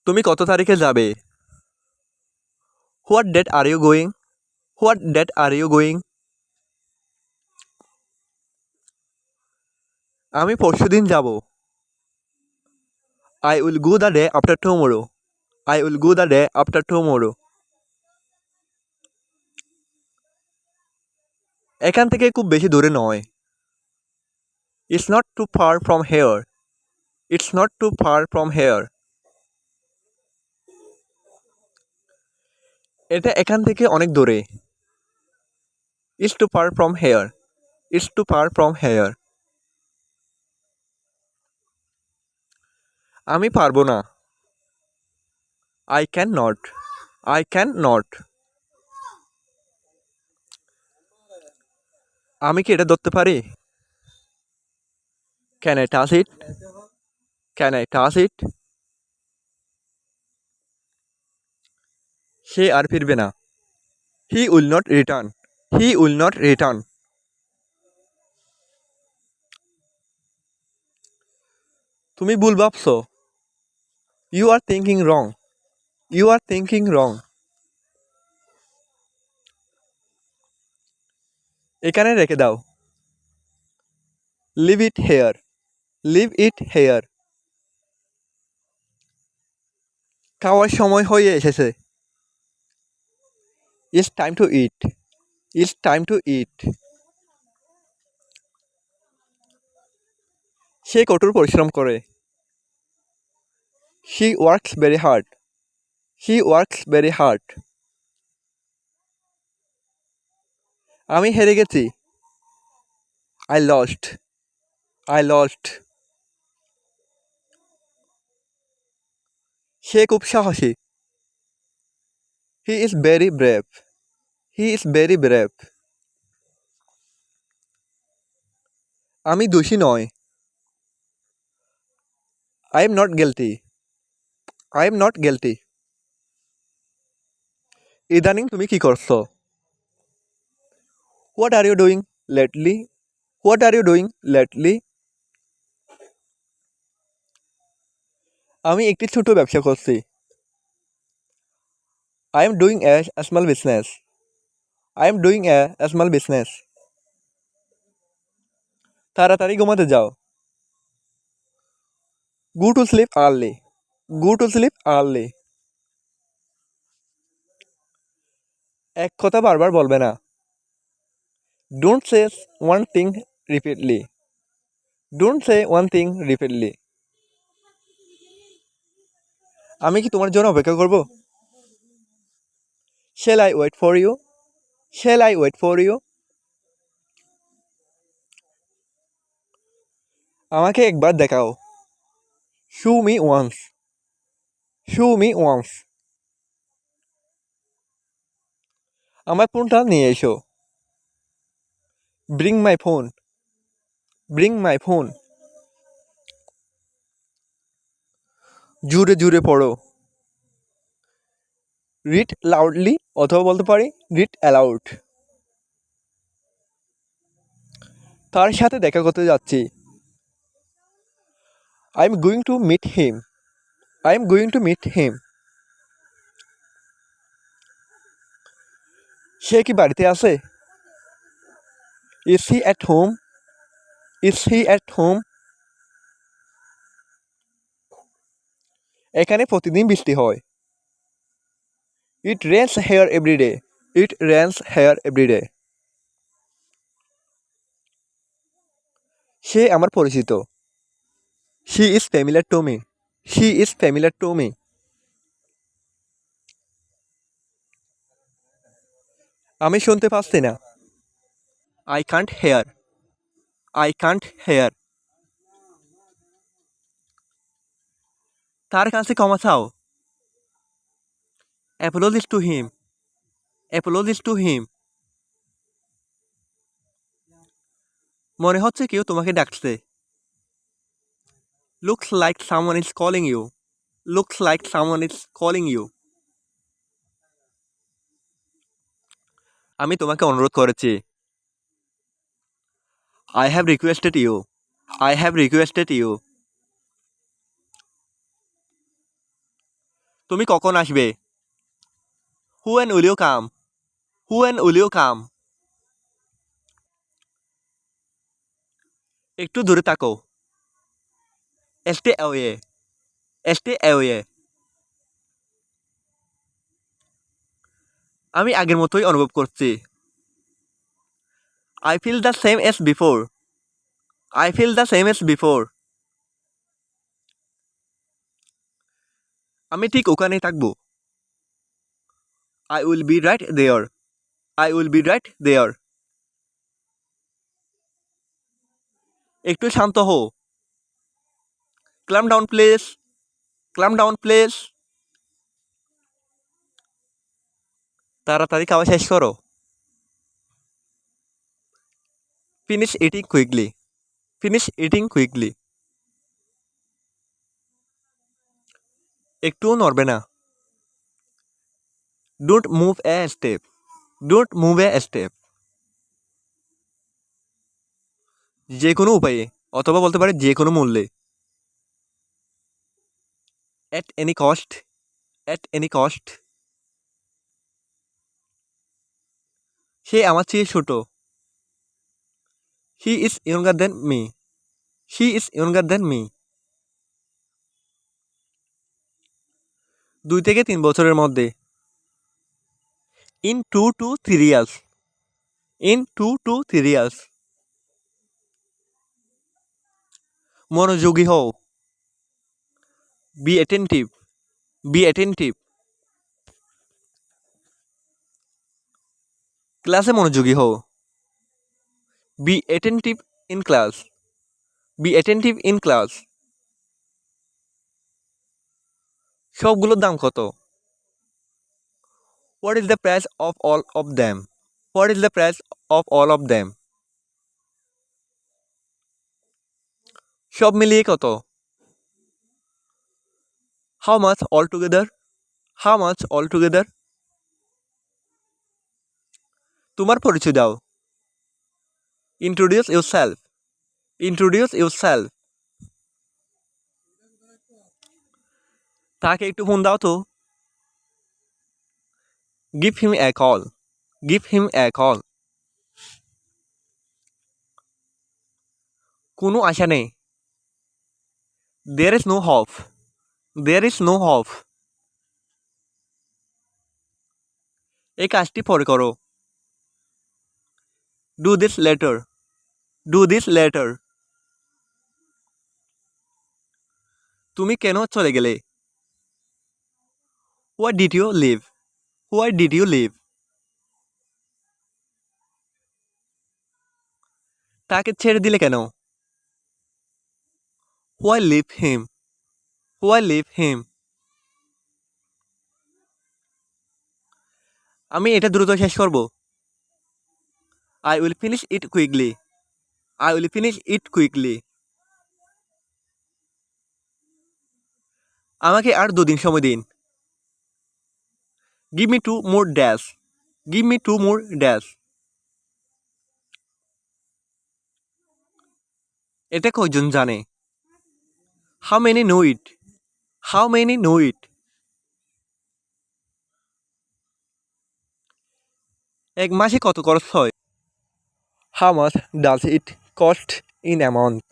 তুমি কত তারিখে যাবে? What date are you going? What date are you going? আমি পরশুদিন যাব। I will go the day after tomorrow. I will go the day after tomorrow. এখান থেকে খুব বেশি দূরে নয়। It's not too far from here. It's not too far from here. এটা এখান থেকে অনেক দূরে। It's too far from here. It's too far from here. আমি পারবো না। I can not. I can not. আমি কি এটা ধরতে পারি? Can I touch it? Can I touch it? সে আর ফিরবে না। He will not return. He will not return. তুমি ভুল ভাবছো। You are thinking wrong. You are thinking wrong. এখানে রেখে দাও। Leave it here. Leave it here. খাওয়ার সময় হয়ে এসেছে। It's time to eat. It's time to eat. সে কঠোর পরিশ্রম করে। She works very hard. She works very hard. আমি হেরে গেছি। I lost. I lost. সে খুব সাহসী। He is very brave. He is very brave. আমি দোষী নয়। I am not guilty. I am not guilty. ইদানিং তুমি কি করছো? What are you doing lately? What are you doing lately? আমি একটি ছোট ব্যবসা করছি। I am doing a small business. I am doing a small business. তাড়াতাড়ি ঘুমাতে যাও। Go to sleep early. Go to sleep early. এক কথা বারবার বলবে না। Don't say one thing repeatedly. Don't say one thing repeatedly. আমি কি তোমার জন্য অপেক্ষা করব? Shall I wait for you? Shall I wait for you? আমাকে একবার দেখাও। Show me once. Show me once. আমার ফোনটা নিয়ে এসো। Bring my phone. Bring my phone. জুড়ে জুড়ে পড়ো। রিড লাউডলি অথবা বলতে পারি রিড অ্যালাউড। তার সাথে দেখা করতে যাচ্ছি। I am going to meet him. I am going to meet him. সে কি বাড়িতে আছে? Is he at home? Is he at home? এখানে প্রতিদিন বৃষ্টি হয়। It rains here everyday. It rains here everyday. সে আমার পরিচিত। She is familiar to me. She is familiar to me. আমি শুনতে পাচ্ছি না। I can't hear. I can't hear. তার কাছে ক্ষমা চাও। Apologies to him. Apologies to him. মনে হচ্ছে কেউ তোমাকে ডাকছে। Looks like someone is calling you. Looks like someone is calling you. আমি তোমাকে অনুরোধ করেছি। I have requested you. I have requested you. তুমি কখন আসবে? When will you come? When will you come? একটু দূরে থাকো। Stay away. Stay away. আমি আগের মতোই অনুভব করছি। I feel the same as before. I feel the same as before. আমি ঠিক ওখানেই থাকবো। I will be right there. I will be right there. একটু শান্ত হও। Calm down please. Calm down please. তাড়াতাড়ি খাওয়া শেষ করো। Finish eating quickly. Finish eating quickly. একটুও নড়বে না। Don't move a step. Don't move a step. যে কোনো উপায়ে অথবা বলতে পারে যে কোনো মূল্যে। At any cost. At any cost. সে আমার চেয়ে ছোট। He is younger than me. She is younger than me. 2 থেকে 3 বছরের মধ্যে। In 2 to 3 years. In 2 to 3 years. মনোযোগী হও। Be attentive. Be attentive. ক্লাসে মনোযোগী হও। Be attentive in class. Be attentive in class. সবগুলোর দাম কত? What is the price of all of them? What is the price of all of them? সব মিলিয়ে কত? How much altogether? How much altogether? তোমার পরিচয় দাও। Introduce yourself. Introduce yourself. তাকে একটু ফোন দাও তো। Give him a call. Give him a call. কোনো আশা নেই। There is no hope. There is no hope. এই কাজটি পরে করো। Do this later. Do this later. তুমি কেন চলে গেলে? Why did you leave? Why did you leave? তাকে ছেড়ে দিলে কেন? Why leave him? Why leave him? আমি এটা দ্রুত শেষ করব। I will finish it quickly. I will finish it quickly. আমাকে আর 2 দিন সময় দিন। Give me 2 more days. Give me 2 more days. এটা কয়জন জানে? How many know it? How many know it? এক মাসে কত খরচ হয়? How much does it cost in a month?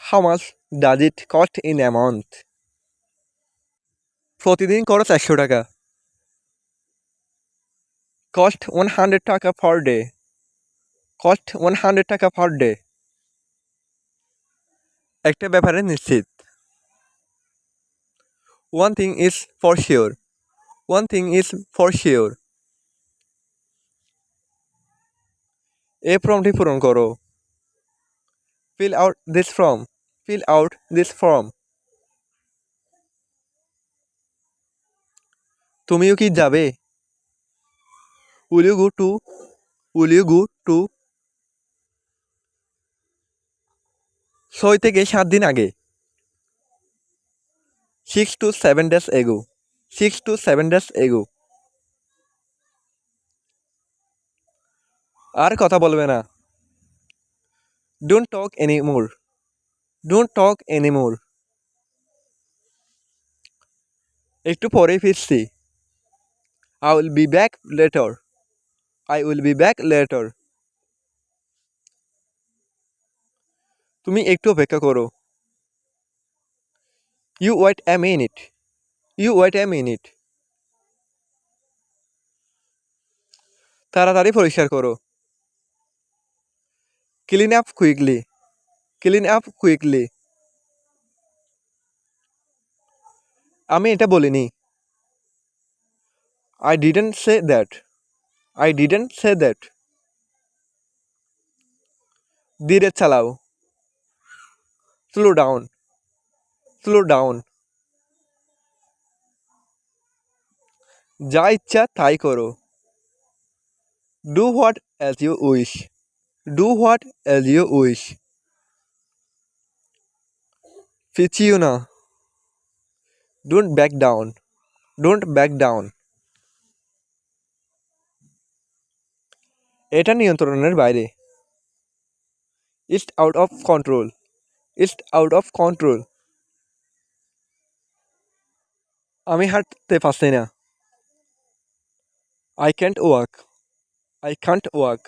How much does it cost in a month? প্রতিদিন খরচ 100 টাকা। Cost 100 টাকা per day. Cost 100 টাকা per day. একটা ব্যাপারে নিশ্চিত। One thing is for sure. One thing is for sure. এই ফর্মটি পূরণ করো। Fill out this form. Fill out this form. তুমিও কি যাবে? Will you go to? Will you go to? 6 থেকে 7 দিন আগে। 6 to 7 days ago. 6 to 7 days ago. আর কথা বলবে না। Don't talk anymore. Don't talk anymore. একটু পরেই ফিরছি। I will be back later. I will be back later. তুমি একটু অপেক্ষা করো। You wait a minute. You wait a minute. তাড়াতাড়ি পরিষ্কার করো। Clean up quickly. Clean up quickly. আমি এটা বলিনি। I didn't say that. I didn't say that. ধীরে চালাও। Slow down. Slow down. যা ইচ্ছা তাই করো। Do what as you wish. Do what as you wish. পিছিও না। Don't back down. Don't back down. এটা নিয়ন্ত্রণের বাইরে। It's out of control. It's out of control. আমি হাঁটতে পারছি না। I can't walk. I can't walk.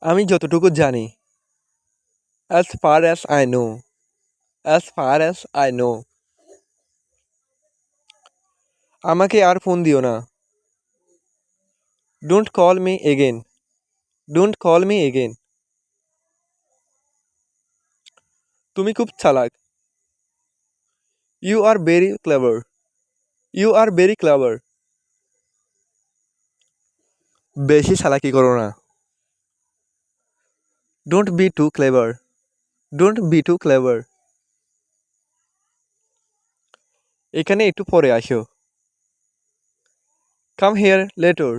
আমি যতটুকু জানি। As far as I know. As far as I know. আমাকে আর ফোন দিও না। Don't call me again. Don't call me again. তুমি খুব চালাক। You are very clever. You are very clever. বেশি চালাকি করো না। Don't be too clever. Don't be too clever. এখানে একটু পরে আসো। Come here later.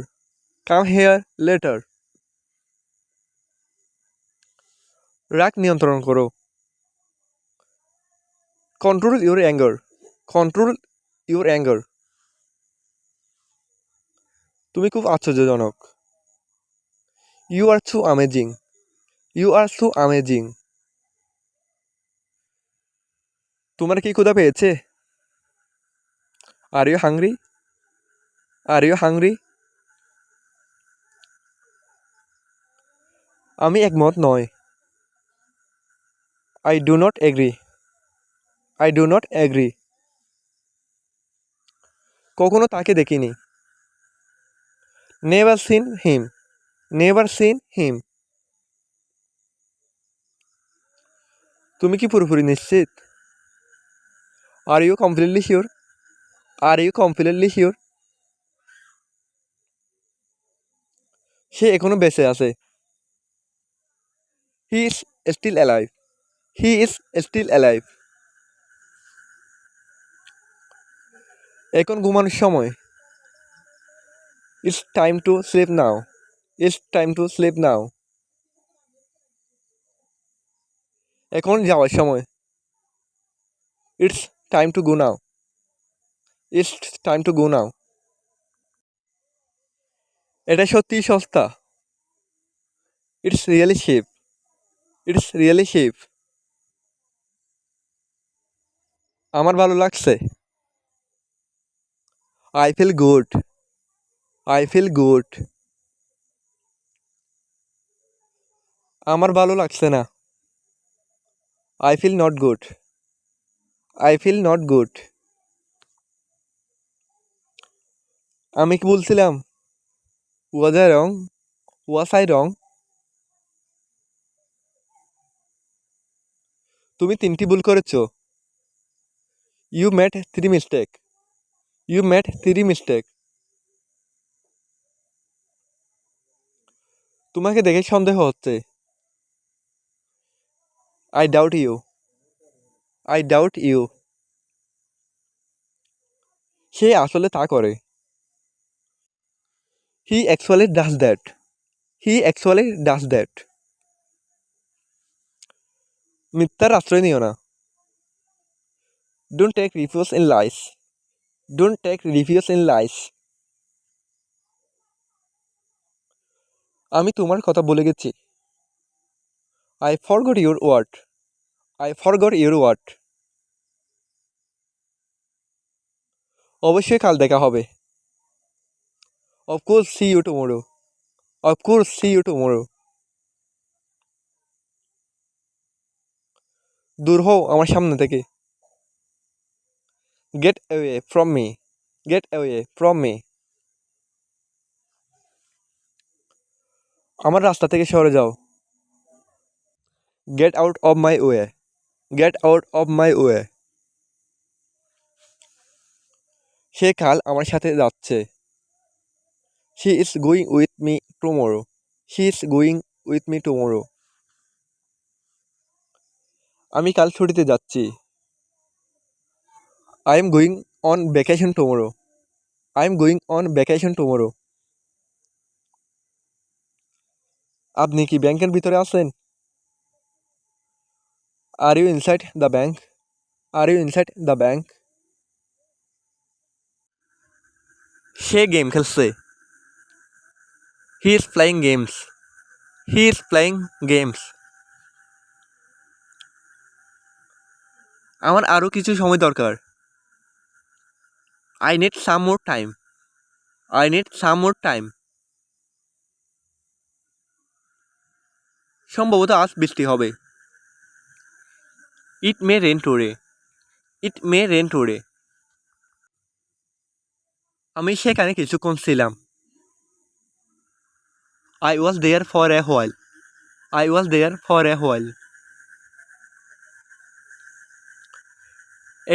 Come here later. রাগ নিয়ন্ত্রণ করো। Control your anger. Control your anger. তুমি খুব আশ্চর্যজনক। You are so amazing. You are so amazing. তোমার কি ক্ষুধা পেয়েছে? Are you hungry? Are you hungry? আমি একমত নয়। I do not agree. I do not agree. কখনো তাকে দেখিনি। Never seen him. Never seen him. তুমি কি পুরোপুরি নিশ্চিত? Are you completely sure? Are you completely sure? সে এখনো বেঁচে আছে। He is still alive. He is still alive. এখন ঘুমানোর সময়। It's time to sleep now. It's time to sleep now. এখন যাওয়ার সময়। It's time to go now. It's time to go now. এটা সত্যিই সস্তা। It's really cheap. It's really cheap. আমার ভালো লাগছে। I feel good. I feel good. আমার ভালো লাগছে না। I feel not good. I feel not good. আমি কি বলছিলাম? Was I wrong? Was I wrong? তুমি তিনটি ভুল করেছো। You made three mistake. You made three mistake. তোমাকে দেখে সন্দেহ হচ্ছে। I doubt you. I doubt you. সে আসলে তা করে। He actually does that. He actually does that. মিথ্যার আশ্রয় নিও না। Don't take refuge in lies. Don't take refuge in lies. আমি তোমার কথা বলে গেছি। I forgot your word. I forgot your word. অবশ্যই কাল দেখা হবে। Of course see you tomorrow. Of course see you tomorrow. দূর হও আমার সামনে থেকে। Get away from me. Get away from me. আমার রাস্তা থেকে সরে যাও। Get out of my way. Get out of my way. সে কাল আমার সাথে যাচ্ছে। She is going with me tomorrow. She is going with me tomorrow. আমি কাল ছুটিতে যাচ্ছি। I am going on vacation tomorrow. I am going on vacation tomorrow. আপনি কি ব্যাংকের ভিতরে আছেন? Are you inside the bank? Are you inside the bank? Say game খেলছে। He is playing games. He is playing games. আমার আরও কিছু সময় দরকার। I need some more time. I need some more time. সম্ভবত আজ বৃষ্টি হবে। It may rain today. It may rain today. আমি সেখানে কিছুক্ষণ ছিলাম। I was there for a while. I was there for a while.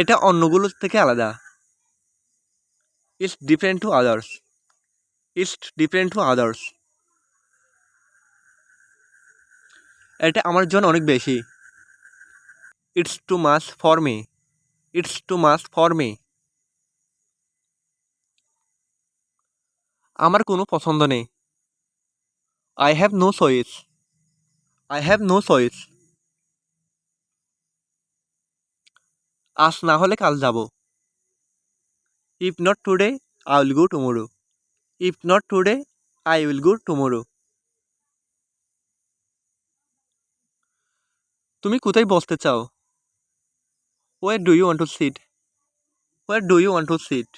এটা অন্যগুলোর থেকে আলাদা। It's different to others. It's different to others. এটা আমার জন্য অনেক বেশি। It's too much for me. It's too much for me. আমার কোনো পছন্দ নেই। I have no choice. I have no choice. আজ না হলে কাল যাব। If not today, I will go tomorrow. If not today, I will go tomorrow. তুমি কোথায় বসতে চাও? Where do you want to sit? Where do you want to sit?